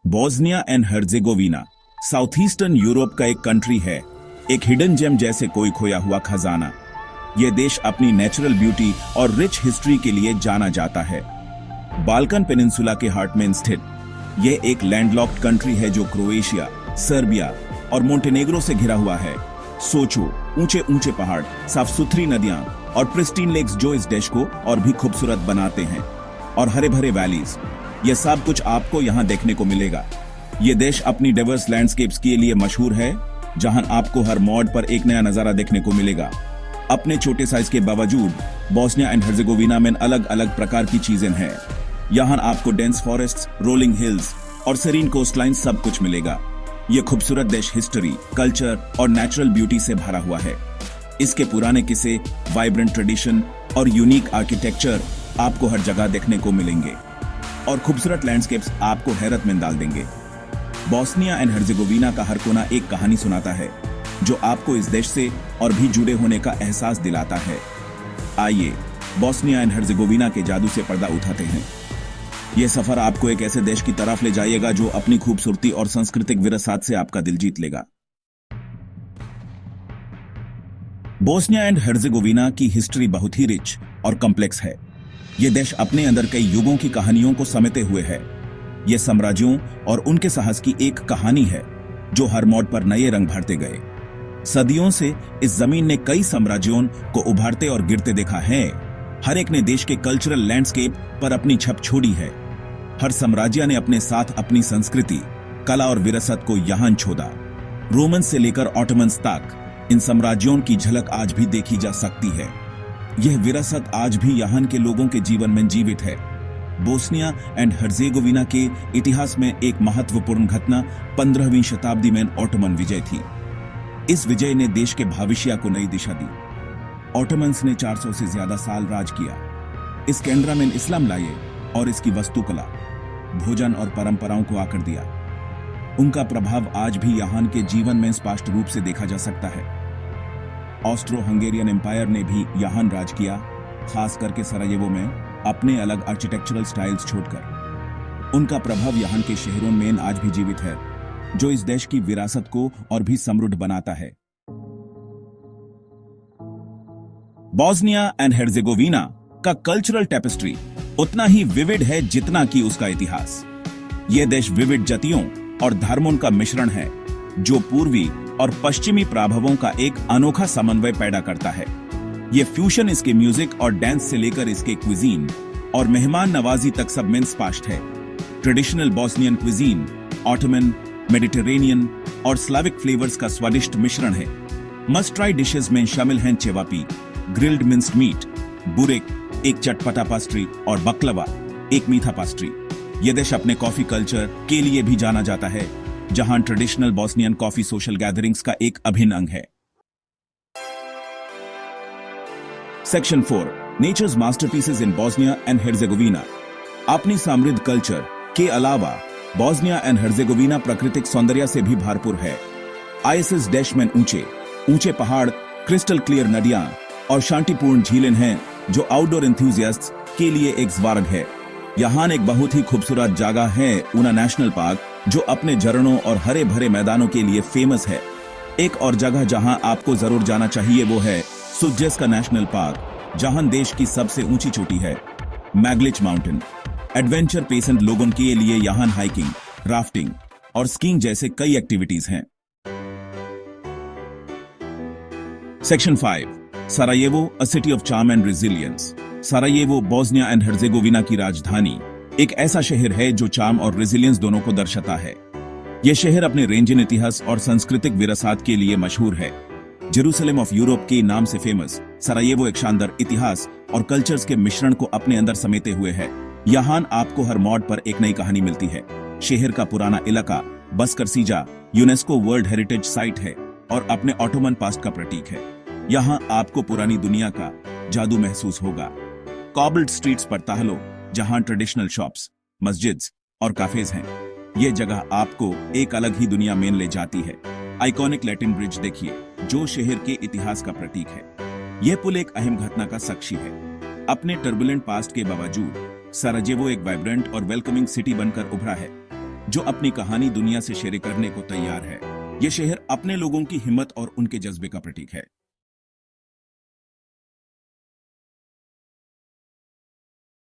Bosnia and Herzegovina south eastern Europe का एक country है, एक हिडन जेम जैसे कोई खोया हुआ खजाना। यह देश अपनी नेचुरल ब्यूटी और रिच हिस्ट्री के लिए जाना जाता है। बाल्कन पेनिनसुला के हार्ट में स्थित यह एक लैंडलॉक्ड कंट्री है जो क्रोएशिया, सर्बिया और मोंटेनेग्रो से घिरा हुआ है। सोचो, ऊंचे ऊंचे पहाड़, साफ सुथरी नदियां और प्रिस्टीन लेक्स जो इस देश को और भी खूबसूरत बनाते हैं, और हरे भरे वैलीज, यह सब कुछ आपको यहाँ देखने को मिलेगा। यह देश अपनी डाइवर्स लैंडस्केप्स के लिए मशहूर है, जहां आपको हर मोड़ पर एक नया नजारा देखने को मिलेगा। अपने छोटे साइज के बावजूद बोस्निया एंड हर्जेगोविना में अलग अलग प्रकार की चीजें हैं। यहाँ आपको डेंस फॉरेस्ट्स, रोलिंग हिल्स और सेरीन कोस्टलाइन सब कुछ मिलेगा। यह खूबसूरत देश हिस्ट्री, कल्चर और नेचुरल ब्यूटी से भरा हुआ है। इसके पुराने किस्से, वाइब्रेंट ट्रेडिशन और यूनिक आर्किटेक्चर आपको हर जगह देखने को मिलेंगे, और खूबसूरत लैंडस्केप्स आपको हैरत में डाल देंगे। बोस्निया एंड हर्जेगोविना का हर कोना एक कहानी सुनाता है, जो आपको इस देश से और भी जुड़े होने का एहसास दिलाता है। आइए बोस्निया एंड हर्जेगोविना के जादू से पर्दा उठाते हैं। यह सफर आपको एक ऐसे देश की तरफ ले जाएगा जो अपनी खूबसूरती और सांस्कृतिक विरासत से आपका दिल जीत लेगा। बोस्निया एंड हर्जेगोविना की हिस्ट्री बहुत ही रिच और कॉम्प्लेक्स है। यह देश अपने अंदर कई युगों की कहानियों को समेटे हुए है। यह साम्राज्यों और उनके साहस की एक कहानी है, जो हर मोड़ पर नए रंग भरते गए। सदियों से इस जमीन ने कई साम्राज्यों को उभारते और गिरते देखा है। हर एक ने देश के कल्चरल लैंडस्केप पर अपनी छप छोड़ी है। हर साम्राज्य ने अपने साथ अपनी संस्कृति, कला और विरासत को यहाँ छोड़ा। रोमन से लेकर ऑटोमन्स तक इन साम्राज्यों की झलक आज भी देखी जा सकती है। यह विरासत आज भी यहाँ के लोगों के जीवन में जीवित है। बोस्निया एंड हर्जेगोविना के इतिहास में एक महत्वपूर्ण घटना 15वीं शताब्दी में ऑटोमन विजय थी। इस विजय ने देश के भविष्य को नई दिशा दी। ऑटोमन्स ने 400 से ज्यादा साल राज किया। इस केंद्र में इस्लाम लाए और इसकी वास्तुकला, भोजन और परंपराओं को आकर दिया। उनका प्रभाव आज भी यहाँ के जीवन में स्पष्ट रूप से देखा जा सकता है। ऑस्ट्रो हंगेरियन एम्पायर ने भी यहाँ राज किया, खास करके सरायेवो में अपने अलग आर्किटेक्चरल स्टाइल्स छोड़कर। उनका प्रभाव यहाँ के शहरों में आज भी जीवित है, जो इस देश की विरासत को और भी समृद्ध बनाता है। बोस्निया एंड हर्जेगोविना का कल्चरल टेपेस्ट्री उतना ही विविड है जितना कि उसका इतिहास। यह देश विविध जातियों और धर्मों का मिश्रण है, जो पूर्वी और पश्चिमी प्रभावों का एक अनोखा समन्वय पैदा करता है। यह फ्यूजन इसके म्यूजिक और डांस से लेकर इसके क्विजीन और मेहमान नवाजी तक सब में स्पष्ट है। Traditional Bosnian cuisine Ottoman, Mediterranean और स्लाविक फ्लेवर्स का स्वादिष्ट मिश्रण है। मस्ट ट्राई डिशेस में शामिल हैं चेवापी, ग्रिल्ड मिंस्ड मीट, बुरेक एक चटपटा पास्ट्री और बकलवा एक मीठा पास्ट्री। यह देश अपने कॉफी कल्चर के लिए भी जाना जाता है, जहां traditional Bosnian coffee social gatherings का एक अभिन्न अंग है। Section 4 nature's masterpieces in Bosnia and Herzegovina. अपनी समृद्ध कल्चर के अलावा बोस्निया एंड हर्जेगोविना प्राकृतिक सौंदर्य से भी भरपूर है। आईएसएस देश में ऊंचे ऊंचे पहाड़, क्रिस्टल क्लियर नदियां और शांतिपूर्ण झीलें हैं, जो आउटडोर एंथुसियास्ट्स के लिए एक स्वर्ग है। यहाँ एक बहुत ही खूबसूरत जगह है, ऊना नेशनल पार्क, जो अपने झरनों और हरे भरे मैदानों के लिए फेमस है। एक और जगह जहां आपको जरूर जाना चाहिए वो है सुटजेस्का नेशनल पार्क, जहां देश की सबसे ऊंची चोटी है, मैग्लिच माउंटेन। एडवेंचर पेशेंट लोगों के लिए यहाँ हाइकिंग, राफ्टिंग और स्कीइंग जैसे कई एक्टिविटीज हैं। Section 5 Sarajevo, a city of charm and resilience. Sarajevo Bosnia and Herzegovina की राजधानी एक ऐसा शहर है जो चार्म और रेजिलियंस दोनों को दर्शाता है। यह शहर अपने रेंजिन इतिहास और सांस्कृतिक विरासत के लिए मशहूर है। जेरूसलम ऑफ यूरोप के नाम से फेमस, सरायेवो एक शानदार इतिहास और कल्चर्स के मिश्रण को अपने अंदर समेटे हुए है। यहाँ आपको हर मोड़ पर एक नई कहानी मिलती है। शहर का पुराना इलाका बस्करसीजा यूनेस्को वर्ल्ड हेरिटेज साइट है और अपने ऑटोमन पास्ट का प्रतीक है। यहाँ आपको पुरानी दुनिया का जादू महसूस होगा। कॉबल्ड स्ट्रीट्स पर टहलो, जहाँ ट्रेडिशनल शॉप्स, मस्जिद्स और काफेज हैं। ये जगह आपको एक अलग ही दुनिया में ले जाती है। आइकॉनिक लैटिन ब्रिज देखिए, जो शहर के इतिहास का प्रतीक है। यह पुल एक अहम घटना का साक्षी है। अपने टर्बुलेंट पास्ट के बावजूद सराजेवो एक वाइब्रेंट और वेलकमिंग सिटी बनकर उभरा है। जो अपनी कहानी दुनिया से शेयर करने को तैयार है। ये शहर अपने लोगों की हिम्मत और उनके जज्बे का प्रतीक है।